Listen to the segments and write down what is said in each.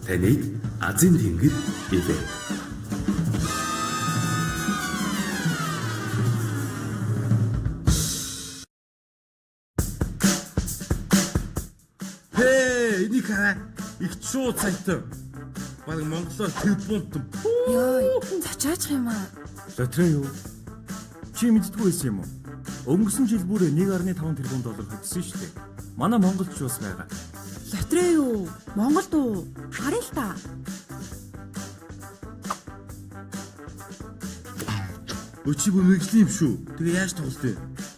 Таныг Азийн тэнгэр ивэ. Энийг хараа. Их шууд саятай. Баг Монголоор телефонт. Йоо, цачаачих юм аа. Лотерей юу? Чи мэддгүй байсан юм уу? Өнгөрсөн жил бүр 1.5 тэрбум доллар хөдсөн шүү дээ. Манай Монголч бас байгаа. Лотерей юу? Монголд уу? Харъя л та. Өчиг мэрэгжлийн юм шүү. Тэгээ яаж тоглолт вэ?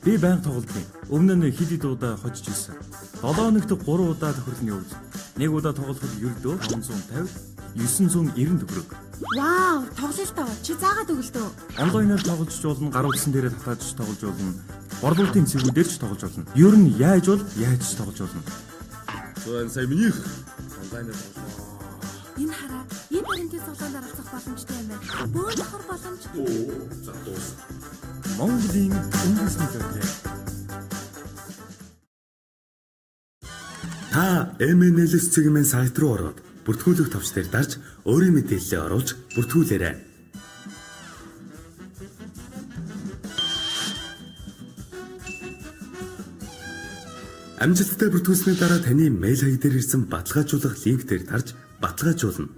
Би байнга тоглодгийн. Өмнө нь хэд хэд удаа хожиж ирсэн. 7 хоногт 3 удаа тохирлын явж. Нэг удаа тоглоход ердөө 550, 990 төгрөг. Вау, тоглолт та. Чи заагаад өгөлдөө. Онлайнаар тоглож болно, гар утсан дээрээ татаж тоглож болно. Борлуулалтын цэгүүдээр ч тоглож болно. Ер нь яаж ч тоглож болно. Зүүн сая минийх онлайнаар тоглоо. Энэ хараа, энэ баримтын цуглаанд оролцох боломжтой юм байна. Бөөн давхар боломж. За дуус. Монголын үндэсний лотерей. Та MNLS цэгмэн сайт руу ороод бүртгүүлэх товч дээр дарж өөрийн мэдээллээ оруулж бүртгүүлээрэй. Амжилттай бүртгүүлсний дараа таны мэйл хаяг дээр ирсэн баталгаажуулах линк дээр тарж баталгаажуулна.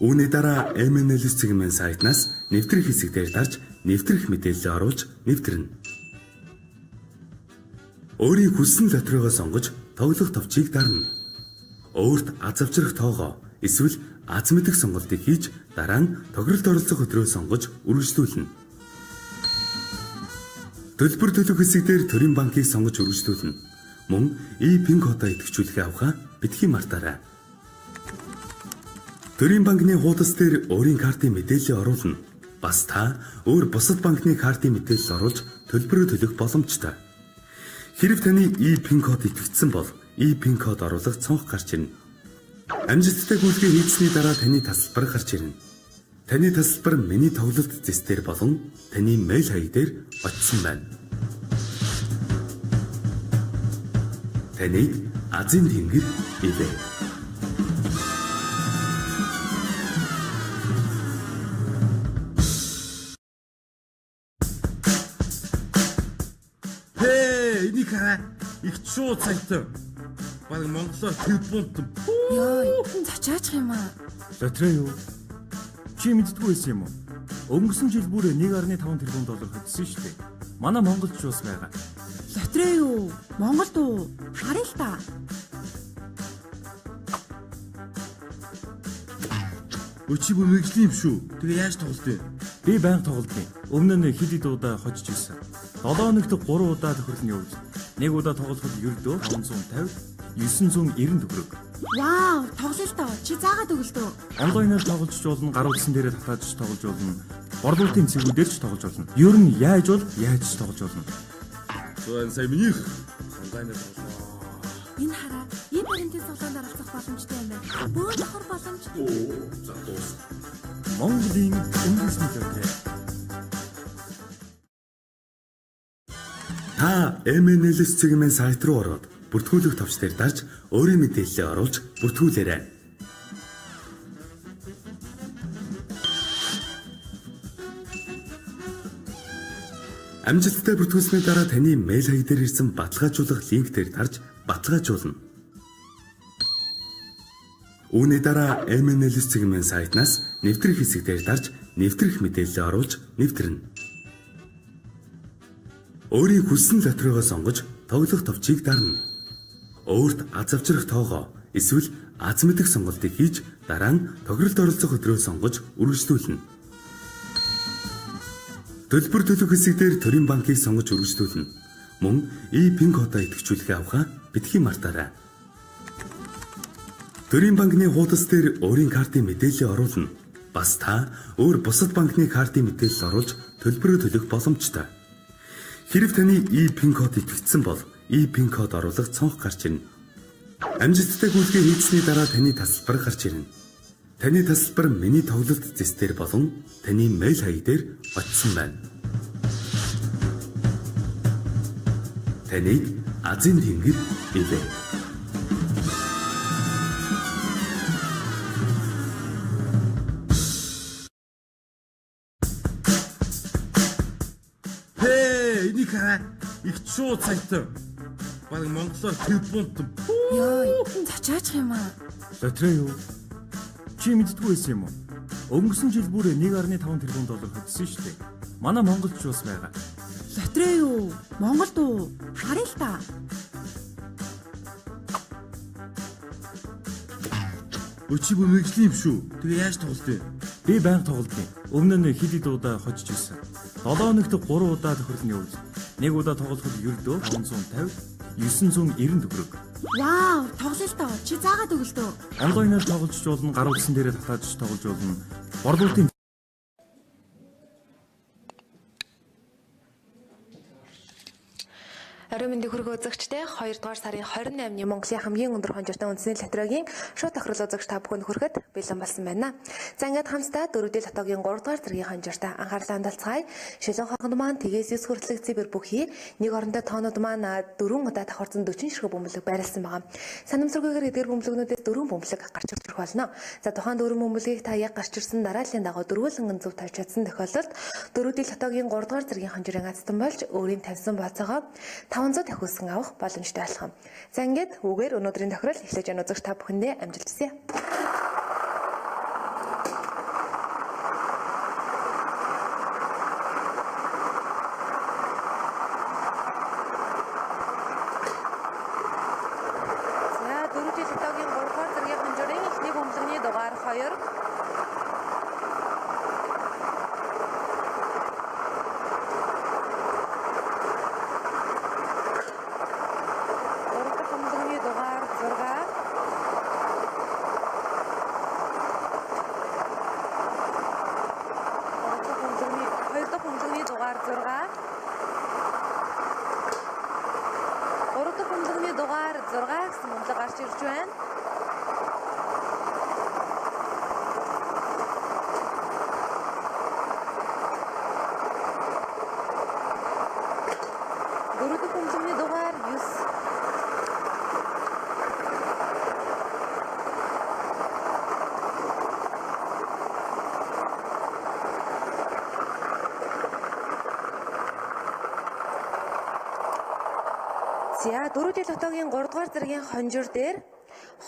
Үүний дараа MNLS цэгмэн сайтнаас нэвтрэх хэсэг дээр дарж нэвтрэх мэдээллээ оруулж нэвтрэнэ. Өөрийн хүссэн лотерейгоо сонгож тоглох товчийг дарна. Өөрт аз авчрах тоогоо эсвэл аз мэдэх сонголтыг хийж дараа нь тохиролд оролцох өдрөө сонгож үргэлжлүүлнэ. Төлбөр төлөх хэсэгдэр төрийн банкыг сонгож үргэлжлүүлнэ. Мөн e-пин кодоо идэвхжүүлэхээ авахаа битгий мартаарай. Төрийн банкны хуудас дээр өөрийн картын мэдээлэл оруулна. Бас та өөр бусад банкны картын мэдээлэл оруулж төлбөрөө төлөх боломжтой. Хэрв таны e-пин код идэвхжсэн бол e-пин код оруулах цонх гарч ирнэ. Амжилттай гүйцэтгэх хийсний дараа таны тасалбар гарч ирнэ. Таны тасалбар миний тоглолт зэстээр болон таны мэйл хаяг дээр очсон байна. Таныг Азийн тэнгэр ивэ. Энийг хараа. Их шууд саятай. Баг Монголоор телефонт. Йоо, цачаачих юм аа. Лотерей юу? Чи мэддгүй байсан юм уу? Өнгөрсөн жил бүр 1.5 тэрбум доллар хөдсөн шүү дээ. Манай Монголч бас байгаа. Лотерей юу? Монголд уу? Харъя л та. Өчиг мэрэгжлийн юм шүү. Тэгээ яаж тоглолт вэ? Би байнга тоглодгийн. Өмнө нь хэд хэд удаа хожиж ирсэн. 7 хоногт 3 удаа тохирлын явж. Нэг удаа тоглоход ердөө 550, 990 төгрөг. Вау, тоглолт та. Чи заагаад өгөлдөө. Онлайнаар тоглож болно, гар утсан дээрээ татаж тоглож болно. Борлуулалтын цэгүүдээр ч тоглож болно. Ер нь яаж ч тоглож болно. Зүүн сая минийх онлайнаар тоглоо. Энэ хараа, энэ баримтын цуглаанд оролцох боломжтой юм байна. Бөөн давхар боломж. За дуус. Монголын үндэсний лотерей. Та MNLS цэгмэн сайт руу ороод бүртгүүлэх товч дээр дарж өөрийн мэдээллээ оруулж бүртгүүлээрэй. Амжилттай бүртгүүлсний дараа таны мэйл хаяг дээр ирсэн баталгаажуулах линк дээр тарж баталгаажуулна. Үүний дараа MNLS цэгмэн сайтнаас нэвтрэх хэсэг дээр дарж нэвтрэх мэдээллээ оруулж нэвтрэнэ. Өөрийн хүссэн лотерейгоо сонгож тоглох товчийг дарна. Өөрт аз авчрах тоогоо эсвэл аз мэдэх сонголтыг хийж дараа нь тохиролд оролцох өдрөө сонгож үргэлжлүүлнэ. Төлбөр төлөх хэсэгдэр төрийн банкыг сонгож үргэлжлүүлнэ. Мөн e-пин кодоо идэвхжүүлэхээ авахаа битгий мартаарай. Төрийн банкны хуудас дээр өөрийн картын мэдээлэл оруулна. Бас та өөр бусад банкны картын мэдээлэл оруулж төлбөрөө төлөх боломжтой. Хэрв таны e-пин код идэвхжсэн бол e-пин код оруулах цонх гарч ирнэ. Амжилттай гүйцэтгэх хийсний дараа таны тасалбар гарч ирнэ. Таны тасалбар миний тоглолт зэстээр болон таны мэйл хаяг дээр очсон байна. Таныг Азийн тэнгэр ивэ. хараа их шууд саятай. Баг монголоор төв бунт. Йоо, цачаачих юм аа. Лотерей юу? Чи мэддгүй байсан юм уу? Өнгөрсөн жил бүр 1.5 тэрбум доллар хөдсөн шүү дээ. Манай монголч бас байгаа. Лотерей юу? Монголд уу? Харин л та. Өчиг мэгжлийн юм шүү. Тэгээ яаж тоглолт вэ? Би байнга тоглолтын. Өмнө нь хэд хэд удаа хожиж ирсэн. 7 хоногт 3 удаа тохирлын явуулсан. Нэг удаа тоглоход ердөө 550, 990 төгрөг. Вау, тоглоё л доо. Чи заагаад өгөл дөө. Онлайнаар тоглож болно, гар утсан дээрээ татааж тоглож болно. Борлуулалтын Орой мэндийг хүргэх үзэгчдээ 2 дугаар сарын 28-ны Монголын хамгийн өндөр хонжиртай үндэсний лотерейгийн шууд тохирол үзэгч та бүхэнд хүрэхэд бэлэн болсон байна. За ингээд хамтдаа 4D лотогийн 3 дугаар зэргийн хонжиртай анхаарлаа хандалцгаая. Шилэн хогонд маань тгээс 9 хүртэлх цэвэр бүхий нэг орондоо тоонууд маань 4 удаа давхарсан 40 ширхэг бөмбөлөг байрласан байгаа. Санамсаргүйгээр эдгээр бөмбөлгнүүдээс 4 бөмбөлөг гарч ирэх болно. За тухайн 4 бөмбөлгийг та яг гарч ирсэн дарааллын дагуу дөрвөлнгөн зөв тавьж чадсан тохиолдолд 4D лотогийн 3 дугаар зэргийн хонжирын азтан болж өөрийн тавьсан бацаага 500 тахиулсан авах боломжтой болох юм. За ингээд үгээр өнөөдрийн тохирол эхлэж яна үзэгч та бүхэндээ амжилт хүсье. За 4D лотогийн 3 дугаар зэргийн хонжирын эхний бөмбөлгийн дугаар 2 гарч ирж байна. Дөрөвдүгээр бөмбөлгийн дугаар 9. За 4D лотогийн 3 дугаар зэргийн хонжир дээр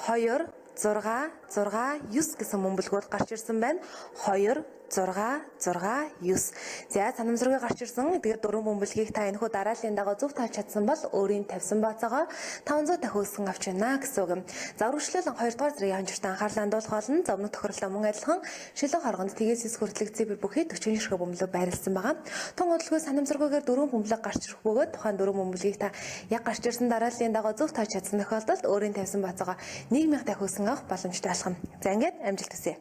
2 6 6 9 гэсэн бөмбөлгүүд гарч ирсэн байна. 2 6 6 9. За санамсаргүй гарч ирсэн. Тэгээд дөрвөн бөмбөлгийг та энэхүү дарааллын дагуу зөв тавьж чадсан бол өөрийн тавьсан бацаага 500 тахиулсан авч байна гэсэн үг юм. За үргэлжлүүлэн 2 дугаар зэргийн хонжиртаа анхаарлаа хандуулах болно. Зовног тохирлоо мөн адилхан шилэн хоргонд тгээс 9 хүртэлх цэвэр бүхий 40 ширхэг бөмбөлөг байрласан байгаа. Тун удалгүй санамсаргүйгээр дөрвөн бөмбөлөг гарч ирэх бөгөөд тухайн дөрвөн бөмбөлгийг та яг гарч ирсэн дарааллын дагуу зөв тавьж чадсан тохиолдолд өөрийн тавьсан бацаага 1000 тахиулсан авах боломжтой болох юм. За ингээд амжилт хүсье.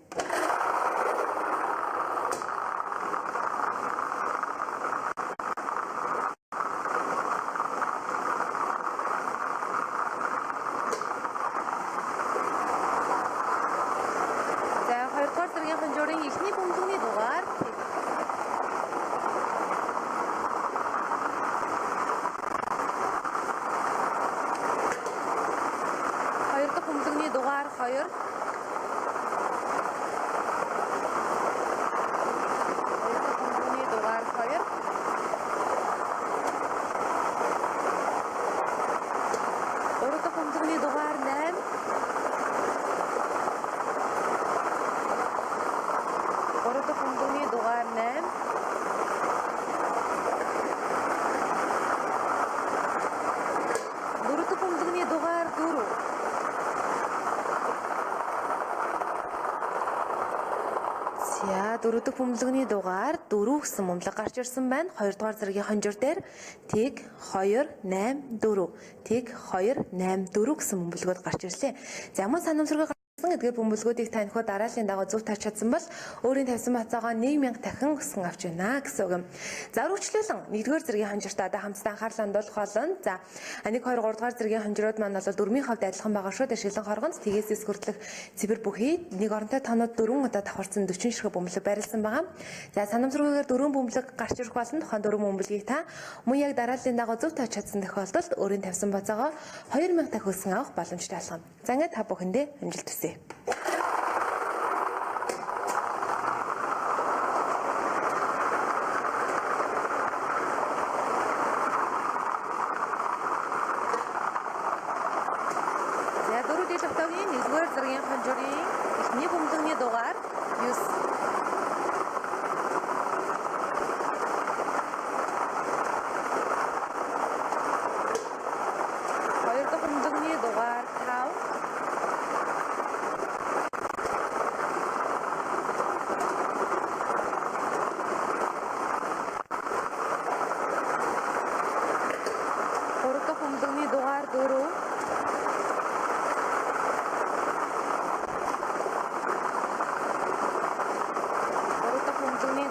Дөрөвдөг бөмбөлгний дугаар 4 гэсэн бөмбөлөг гарч ирсэн байна. 2 дугаар зэргийн хонжир дээр тэг 2 8 4 тэг 2 8 4 гэсэн бөмбөлгүүд гарч ирлээ. За мөн санамсаргүй эдгээр бөмбөлгүүдийг та энэхүү дарааллын дагуу зөв тавьж чадсан бол өөрийн тавьсан бацаагаа 1000 дахин өсгөн авч байна гэсэн үг юм. За үргэлжлүүлэн 1-р зэргийн хонжиртаа да хамтдаа анхаарлаа хандуулах болно. За 1 2 3 дугаар зэргийн хонжирууд маань бол дөрмийн хавьд адилхан байгаа шүү. Шилэн хоргонд тгээс хүртэлх цэвэр бүхий нэг оронтой тоонууд 4 удаа давхарсан 40 ширхэг бөмбөлөг байрласан байгаа. За санамсаргүйгээр 4 бөмбөлөг гарч ирэх болно. Тухайн 4 бөмбөлгийг та мөн яг дарааллын дагуу зөв тавьж чадсан тохиолдолд өөрийн тавьсан бацаагаа 2000 дахин өсгөн авах боломжтой болох юм. За ингээд та бүхэндээ амжилт хүсье. тогтоогийн 1-р зэргийн хонжирын эхний бөмбөгний дугаар 9. Хоёр дахь бөмбөгний дугаар 5. Гурав дахь бөмбөгний дугаар 4.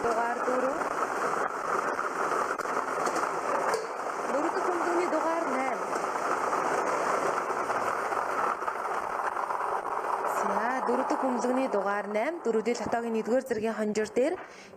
Дугаар 4. Дөрөв дахь бөмбөгний дугаар 8. За дөрөв дахь бөмбөгний дугаар 8. Дөрөвдүгээр лотогийн 1-р зэргийн хонжир дээр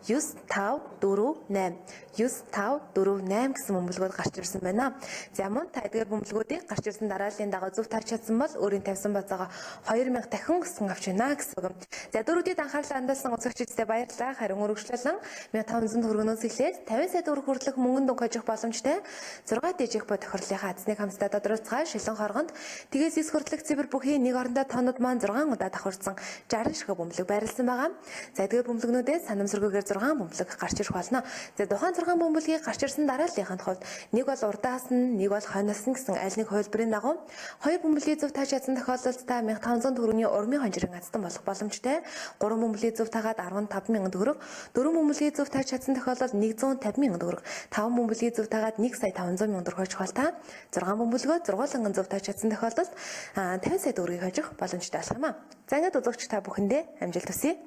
9 5 4 8. 9 5 4 8 гэсэн бөмбөлгүүд гарч ирсэн байна. За мөн та эдгээр бөмбөлгүүдийг гарч ирсэн дарааллын дагуу зөв тавьж чадсан бол өөрийн тавьсан бацаага 2000 дахин өсгөн авч байна гэсэн үг. За дөрөвдөд анхаарлаа хандуулсан үзэгчдэд баярлалаа. Харин үргэлжлүүлэн 1500 төгрөгнөөс эхлээд 50 сая төгрөг хүртэлх мөнгөнд дүнг хожих боломжтой 6 дижих бод тохирлынхаа азныг хамтдаа тодорхойлцгаая. Шилэн хоргонд тэгээс 9 хүртэлх цэвэр бүхий нэг орондоо тоонууд маань 6 удаа давхарсан 60 ширхэг бөмбөлөг байрласан байгаа. За эдгээр бөмбөлгнүүдээс санамсаргүйгээр 6 бөмбөлөг гарч ирэх болно. За тухайн 6 бөмбөлгийг гарч ирсэн дарааллынханд хувьд нэг бол урдаас нь, нэг бол хойноос нь гэсэн аль нэг хувилбарын дагуу 2 бөмбөлийг зөв тааж чадсан тохиолдолд та 1500 төгрөгийн урмын хонжирын азтан болох боломжтой. 3 бөмбөлийг зөв таагаад 15000 төгрөг, 4 бөмбөлийг зөв тааж чадсан тохиолдолд 150,000 төгрөг, 5 бөмбөлийг зөв таагаад 1,500,000 төгрөг хожих бол та 6 бөмбөлгөө зургууланган зөв тааж чадсан тохиолдолд 50 сая төгрөгийг хожих боломжтой болох юм а. За ингээд үзэгч та бүхэндээ амжилт хүсье.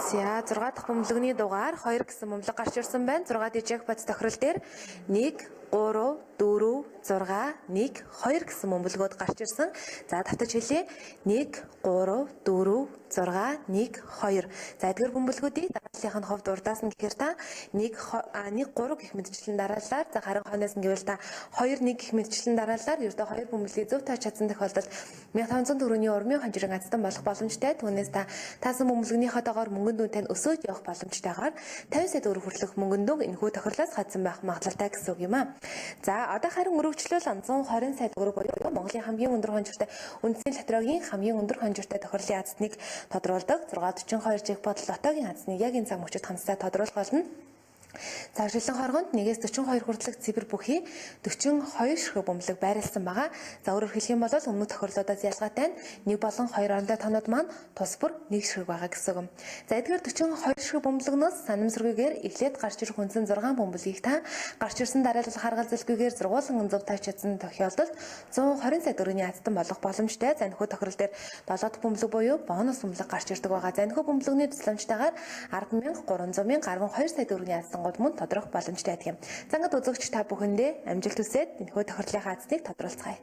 За 6 дахь бөмбөлгөний дугаар 2 гэсэн бөмбөлөг гарч ирсэн байна. 6 дижиг бод тохирол дээр 1 3 4 6 1 2 гэсэн бөмбөлгүүд гарч ирсэн. За давтаж хэлье. 1 3 4 6 1 2. За эдгээр бөмбөлгүүдийг дарааллынх нь хувьд урдаас нь гэхээр та 1 3 гэх мэтчлэн дараалалаар за харин хойноос нь гэвэл та 2 1 гэх мэтчлэн дараалалаар ердөө 2 бөмбөлгийг зөв тааж чадсан тохиолдолд 1500 төгрөгийн урмын хонжирын азтан болох боломжтой. Түүнээс та таасан бөмбөлгийнхаа доогоор мөнгөнд дүн тань өсөж явах боломжтойгоор 50 сая төгрөг хүртэлх мөнгөнд дүн энэхүү тохирлоос хадсан байх магадлалтай гэсэн үг юм а. За одоо харин өргөжлөл 120 сая төгрөг буюу Монголын хамгийн өндөр хонжиртай үндэсний лотерегийн хамгийн өндөр хонжиртай тохирлын азныг тодруулдаг 642 жекпот лотогийн азныг яг энэ цаг мөчид хамтдаа тодруулах болно. За шилэн хоргонд 1-42 хүртэлх цэвэр бүхий 42 ширхэг бөмбөлөг байрласан байгаа. За өөрөөр хэлэх юм бол өмнөх тохирлуудаас ялгаатай нь 1 болон 2 орондоо тоонууд маань тус бүр 1 ширхэг байгаа гэсэн үг. За эдгээр 42 ширхэг бөмбөлгнөөс санамсаргүйгээр эхлээд гарч ирэх хүнсэн 6 бөмбөлгийг та гарч ирсэн дараалал харгал зэлгүйгээр зургуулсан зөв тааж чадсан тохиолдолд 120 сая төгрөгийн азтан болох боломжтой. За энэхүү тохирол дээр 7 дахь бөмбөлөг буюу бонус бөмбөлөг гарч ирдэг байгаа. За энэхүү бөмбөлөгний тусламжтайгаар 10,000 300,000 12 сая төгрөгийн азтан мөн тодорхой боломжтой байдаг юм. За ингээд үзэгч та бүхэндээ амжилт хүсье. Энэхүү тохирлынхаа азныг тодруулцгаая.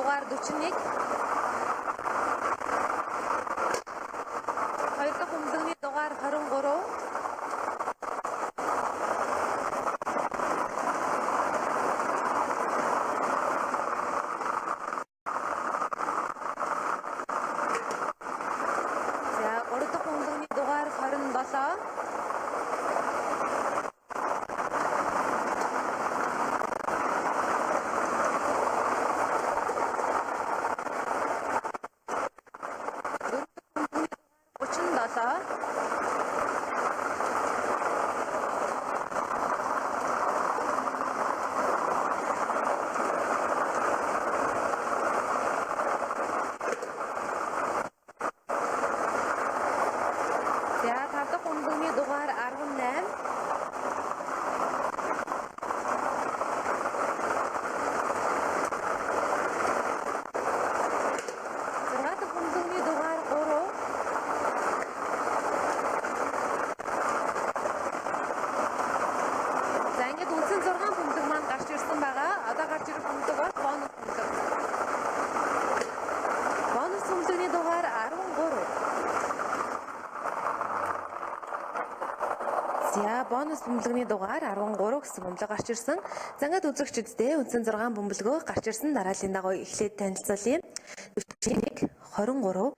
дугаар 41. Хоёр дахь бөмбөгний дугаар 23. За, гурав дахь бөмбөгний дугаар 27. За, тав дахь бөмбөгний дугаар 18. Зургаа дахь бөмбөгний дугаар 3. За, ингээд үндсэн 6 бөмбөг маань гарч ирсэн байгаа. Одоо гарч ирэх бөмбөг бол бонус бөмбөг. Бонус бөмбөгний дугаар 13. За, бонус бөмбөгний дугаар 13 гэсэн бөмбөг гарч ирсэн. За, ингээд үзэгчдэдээ үндсэн 6 бөмбөлгөө гарч ирсэн дарааллын дагуу эхлээд танилцуулъя. 41, 23,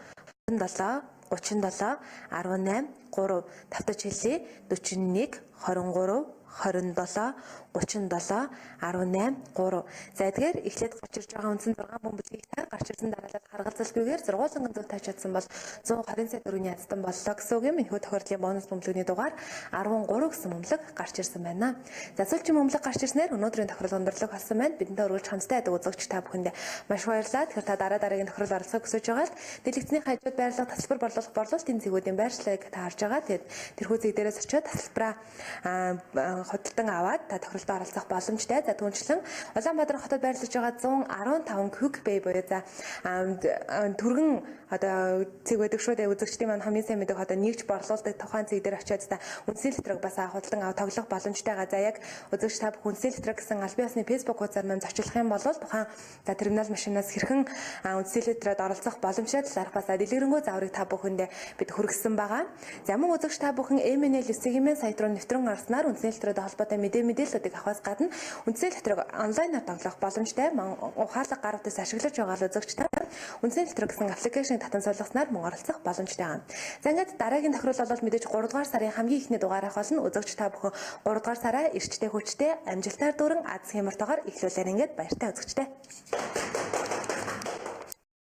27, 37, 18, 3. Тавтаж хэлье. 41, 23, 27, 37, 18, 3. За, эдгээр эхлээд гарч ирж байгаа үндсэн 6 бөмбөлгийг та гарч ирсэн дараалал харгалзалгүйгээр зургуулсан зөв тавьж чадсан бол 120 сая төгрөгийн ядсан боллоо гэсэн үг юм. Энэхүү тохиолдлын бонус бөмбөлгийн дугаар 13 гэсэн бөмбөлөг гарч ирсэн байна. За, сүүлчийн бөмбөлөг гарч ирснээр өнөөдрийн тохиолдол өндөрлөг болсон байна. Бидэнтэй өргөж хамтдаа байдаг үзэгч та бүхэндээ маш баярлалаа. Тэгэхээр та дараагийн тохиолдол оролцохыг хүсэж байгаа л дэлгэцний хажууд байрлал тасалбар борлуулах борлуулалтын зэгүүдийн байршлыг та харж байгаа. Тэгээд тэрхүү зэг дээрээс очиод тасалбараа худалдан аваад та тохиолдолд оролцох боломжтой. За, түүнчлэн Улаанбаатар хотод байрлаж байгаа 115 Quick Pay буюу за түргэн одоо цэг байдаг шүү дээ. Үзэгчдийн маань хамгийн сайн мэддэг одоо нэгж борлуулдаг тухайн цэг дээр очиод та үндсний литрэг бас худалдан авах тоглох боломжтойгаа. За, яг үзэгч та бүх үндсний литрэг гэсэн албан ёсны Facebook хуудасаар маань зочлох юм бол тухайн за терминал машинаас хэрхэн үндсний литрээд оролцох боломжтой талаарх бас дэлгэрэнгүй зааврыг та бүхэндээ бид хүргэсэн байгаа. За, мөн үзэгч та бүхэн MNL-9-ийн сайт руу нэвтрэн орсноор үндсний литрээд холбоотой мэдээллүүдийг авахаас гадна үндсний литрэг онлайнаар тоглох боломжтой. Ухаалаг гар утас ашиглаж байгаа үзэгч та үндсний литрэг гэсэн аппликейшнийг татан суулгаснаар мөн оролцох боломжтой байна. За, ингээд дараагийн тохиолдол бол мэдээж 3 дугаар сарын хамгийн ихний дугаарах болно. Үзэгч та бүхэн 3 дугаар сараа эрчтэй хүчтэй амжилтаар дүүрэн аз хямртайгаар эхлүүлээр ингээд баяртай үзэгчтэй.